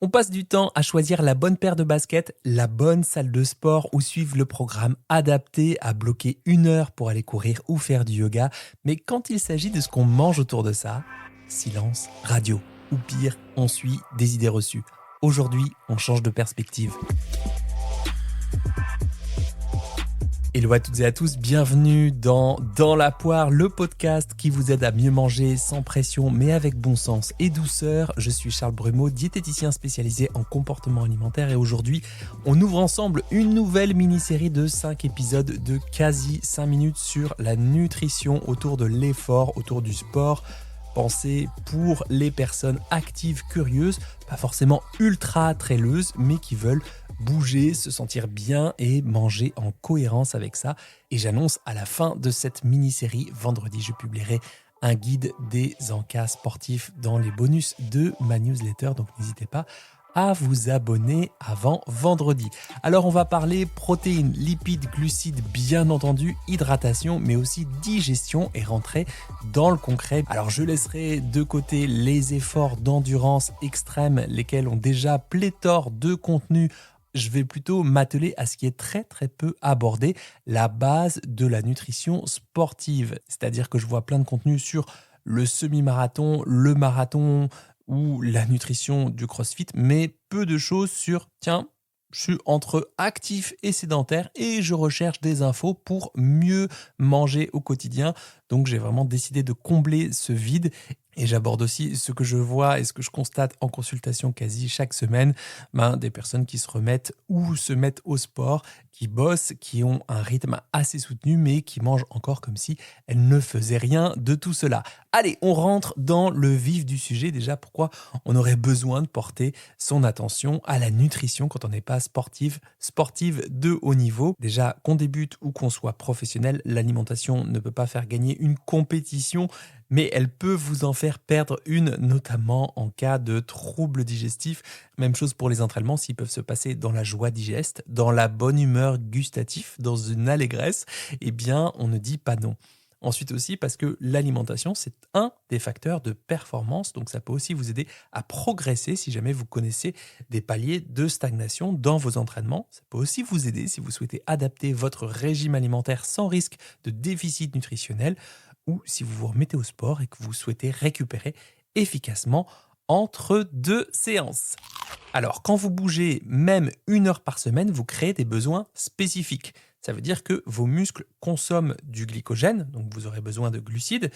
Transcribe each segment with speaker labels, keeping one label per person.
Speaker 1: On passe du temps à choisir la bonne paire de baskets, la bonne salle de sport ou suivre le programme adapté à bloquer 1 heure pour aller courir ou faire du yoga. Mais quand il s'agit de ce qu'on mange autour de ça, silence, radio. Ou pire, on suit des idées reçues. Aujourd'hui, on change de perspective. Hello à toutes et à tous, bienvenue dans la poire, le podcast qui vous aide à mieux manger sans pression mais avec bon sens et douceur. Je suis Charles Brumeau, diététicien spécialisé en comportement alimentaire et aujourd'hui, on ouvre ensemble une nouvelle mini-série de 5 épisodes de quasi 5 minutes sur la nutrition autour de l'effort, autour du sport. Pensez pour les personnes actives, curieuses, pas forcément ultra traileuses, mais qui veulent bouger, se sentir bien et manger en cohérence avec ça. Et j'annonce à la fin de cette mini-série, vendredi, je publierai un guide des encas sportifs dans les bonus de ma newsletter. Donc n'hésitez pas à vous abonner avant vendredi. Alors on va parler protéines, lipides, glucides, bien entendu, hydratation, mais aussi digestion et rentrer dans le concret. Alors je laisserai de côté les efforts d'endurance extrême, lesquels ont déjà pléthore de contenu. Je vais plutôt m'atteler à ce qui est très très peu abordé, la base de la nutrition sportive. C'est-à-dire que je vois plein de contenus sur le semi-marathon, le marathon, ou la nutrition du CrossFit, mais peu de choses sur, tiens, je suis entre actif et sédentaire et je recherche des infos pour mieux manger au quotidien. Donc j'ai vraiment décidé de combler ce vide et j'aborde aussi ce que je vois et ce que je constate en consultation quasi chaque semaine, des personnes qui se remettent ou se mettent au sport, qui bossent, qui ont un rythme assez soutenu mais qui mangent encore comme si elles ne faisaient rien de tout cela. Allez, on rentre dans le vif du sujet. Déjà, pourquoi on aurait besoin de porter son attention à la nutrition quand on n'est pas sportive de haut niveau. Déjà, qu'on débute ou qu'on soit professionnel, l'alimentation ne peut pas faire gagner une compétition, mais elle peut vous en faire perdre une, notamment en cas de troubles digestifs. Même chose pour les entraînements, s'ils peuvent se passer dans la joie digeste, dans la bonne humeur gustative, dans une allégresse, eh bien, on ne dit pas non. Ensuite aussi parce que l'alimentation, c'est un des facteurs de performance, donc ça peut aussi vous aider à progresser si jamais vous connaissez des paliers de stagnation dans vos entraînements. Ça peut aussi vous aider si vous souhaitez adapter votre régime alimentaire sans risque de déficit nutritionnel ou si vous vous remettez au sport et que vous souhaitez récupérer efficacement entre 2 séances. Alors, quand vous bougez même 1 heure par semaine, vous créez des besoins spécifiques. Ça veut dire que vos muscles consomment du glycogène, donc vous aurez besoin de glucides.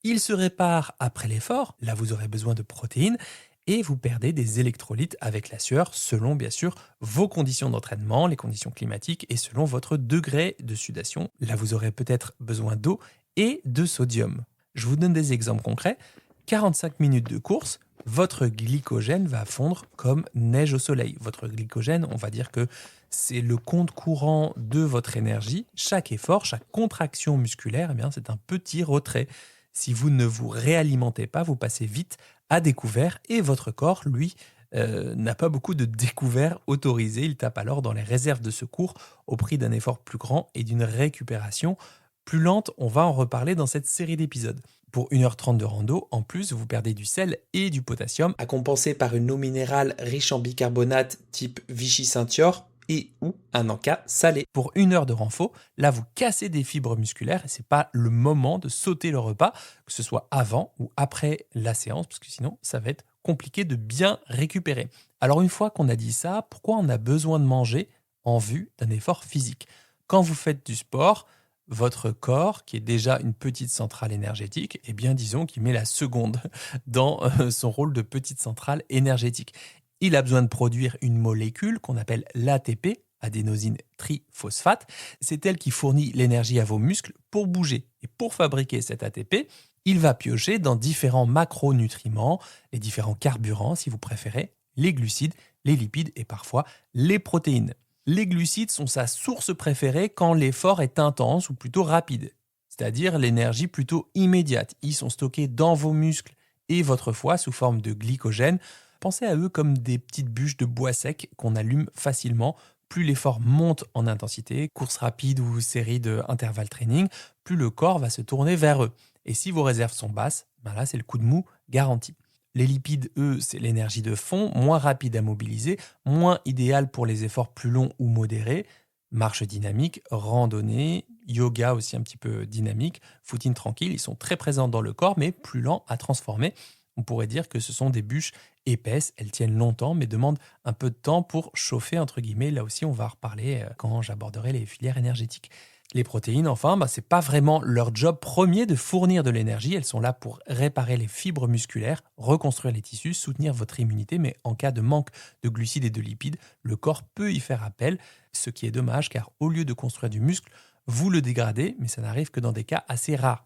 Speaker 1: Ils se réparent après l'effort, là vous aurez besoin de protéines. Et vous perdez des électrolytes avec la sueur, selon bien sûr vos conditions d'entraînement, les conditions climatiques et selon votre degré de sudation. Là vous aurez peut-être besoin d'eau et de sodium. Je vous donne des exemples concrets. 45 minutes de course, votre glycogène va fondre comme neige au soleil. Votre glycogène, on va dire que c'est le compte courant de votre énergie. Chaque effort, chaque contraction musculaire, eh bien, c'est un petit retrait. Si vous ne vous réalimentez pas, vous passez vite à découvert et votre corps, lui, n'a pas beaucoup de découverts autorisés. Il tape alors dans les réserves de secours au prix d'un effort plus grand et d'une récupération plus lente. On va en reparler dans cette série d'épisodes. Pour 1h30 de rando, en plus, vous perdez du sel et du potassium, à compenser par une eau minérale riche en bicarbonate type Vichy Saint-Thior et ou un encas salé. Pour 1 heure de renfo, là, vous cassez des fibres musculaires et c'est pas le moment de sauter le repas, que ce soit avant ou après la séance, parce que sinon, ça va être compliqué de bien récupérer. Alors, une fois qu'on a dit ça, pourquoi on a besoin de manger en vue d'un effort physique ? Quand vous faites du sport, votre corps, qui est déjà une petite centrale énergétique, eh bien disons qu'il met la seconde dans son rôle de petite centrale énergétique. Il a besoin de produire une molécule qu'on appelle l'ATP, adénosine triphosphate. C'est elle qui fournit l'énergie à vos muscles pour bouger. Et pour fabriquer cette ATP, il va piocher dans différents macronutriments, les différents carburants si vous préférez, les glucides, les lipides et parfois les protéines. Les glucides sont sa source préférée quand l'effort est intense ou plutôt rapide, c'est-à-dire l'énergie plutôt immédiate. Ils sont stockés dans vos muscles et votre foie sous forme de glycogène. Pensez à eux comme des petites bûches de bois sec qu'on allume facilement. Plus l'effort monte en intensité, course rapide ou série de intervalle training, plus le corps va se tourner vers eux. Et si vos réserves sont basses, là c'est le coup de mou garanti. Les lipides, eux, c'est l'énergie de fond, moins rapide à mobiliser, moins idéal pour les efforts plus longs ou modérés. Marche dynamique, randonnée, yoga aussi un petit peu dynamique, footing tranquille, ils sont très présents dans le corps, mais plus lents à transformer. On pourrait dire que ce sont des bûches épaisses, elles tiennent longtemps, mais demandent un peu de temps pour chauffer, entre guillemets. Là aussi, on va en reparler quand j'aborderai les filières énergétiques. Les protéines, enfin, ce n'est pas vraiment leur job premier de fournir de l'énergie. Elles sont là pour réparer les fibres musculaires, reconstruire les tissus, soutenir votre immunité. Mais en cas de manque de glucides et de lipides, le corps peut y faire appel, ce qui est dommage car au lieu de construire du muscle, vous le dégradez, mais ça n'arrive que dans des cas assez rares.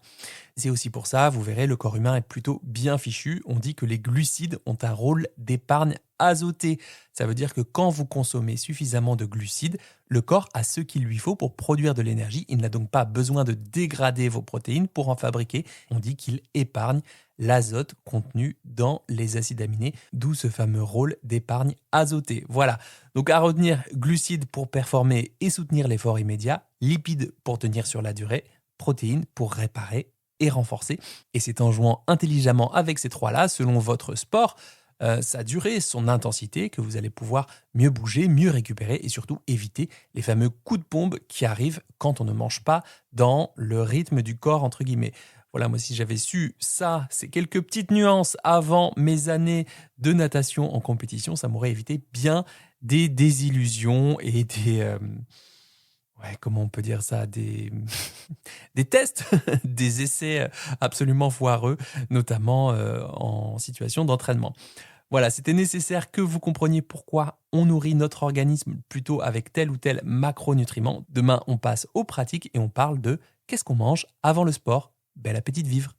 Speaker 1: C'est aussi pour ça, vous verrez, le corps humain est plutôt bien fichu. On dit que les glucides ont un rôle d'épargne azotée. Ça veut dire que quand vous consommez suffisamment de glucides, le corps a ce qu'il lui faut pour produire de l'énergie. Il n'a donc pas besoin de dégrader vos protéines pour en fabriquer. On dit qu'il épargne l'azote contenu dans les acides aminés, d'où ce fameux rôle d'épargne azotée. Voilà, donc à retenir, glucides pour performer et soutenir l'effort immédiat, lipides pour tenir sur la durée, protéines pour réparer et renforcer. Et c'est en jouant intelligemment avec ces trois-là, selon votre sport, sa durée, son intensité, que vous allez pouvoir mieux bouger, mieux récupérer et surtout éviter les fameux coups de pompe qui arrivent quand on ne mange pas dans le rythme du corps, entre guillemets. Voilà, moi si j'avais su ça, ces quelques petites nuances avant mes années de natation en compétition, ça m'aurait évité bien des désillusions et des... comment on peut dire ça, des tests, des essais absolument foireux, notamment en situation d'entraînement. Voilà, c'était nécessaire que vous compreniez pourquoi on nourrit notre organisme plutôt avec tel ou tel macronutriment. Demain, on passe aux pratiques et on parle de qu'est-ce qu'on mange avant le sport. Bel appétit de vivre!